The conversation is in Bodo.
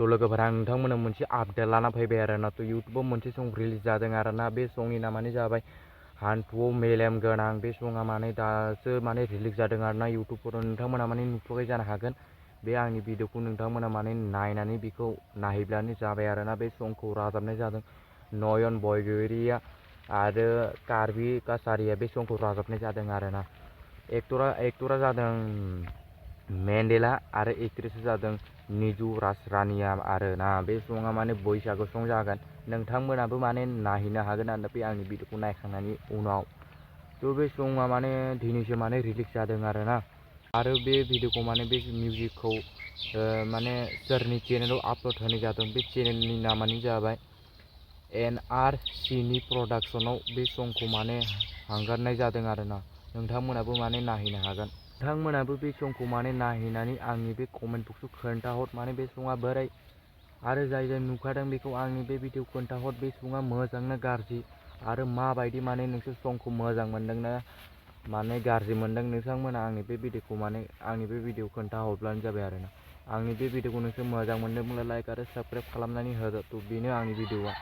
तो लोगोफोरा आं नोंथांमोननो मोनसे आपडेट लाना फैबाय आरोना। तो इउटुबाव मोनसे सं रिलिज जादों आरोना। बे संनि नामानो जाबाय हान्थुआव मेलेम गोनां। बे सङा माने दासो माने रिलिज जादों आरोना इउटुबफोराव। नोंथांमोना माने नुथ'वाखै जानो हागोन। बे आंनि भिडिअखौ नोंथांमोना माने नायनानै बेखौ नायहैब्लानो जाबाय आरोना। बे संखौ राजाबनाय जादों नयन बरग'हारिया आरो कार्बि कासारिया बे संखौ राजाबनाय जादों आरोना। एक्टरा जादों मेन्डेला आरो एक्ट्रेसा जादों निजु राजरानिया आरोना। बे सङा माने बैसागु सं जागोन। नोंथांमोनाबो माने नायहैनो हागोन आरोना बे आंनि भिडिअखौ नायखांनायनि उनाव। तो बे सङा माने दिनैसो माने रिलिज जादों आरोना। आरो बे भिडिअखौ माने बे मिउजिकखौ माने सोरनि चेनेलाव आपल'ड होनाय जादों। बे चेनेलनि नामानो जाबाय NRCनि प्रडाक्सनाव बे संखौ माने हगारनाय जादों आरोना। नोंथांमोनाबो माने नायहैनो हागोन। नोंथांमोनाबो बे संखौ माने नायहैनानै आंनि बे कमेन्ट बक्सआव खोन्थाहर माने बे सङा बोरै। आरो जाय नुखादों बेखौ आंनि बे भिडिअ खोन्थाहर बे सङा मोजां ना गाज्रि आरो माबायदि माने नोंसोर संखौ मोजां मोनदोंना माने गाज्रि मोनदों। नोंथांमोना आंनि बे भिडिअखौ माने आंनि बे भिडिअ खोन्थाहरब्लानो जाबाय आरोना। आंनि बे भिडिअखौ नोंसोर मोजां मोनदोंब्ला लाइक आरो साबस्क्राइब खालामनानै होदो। तो बेनो आंनि भिडिअआ।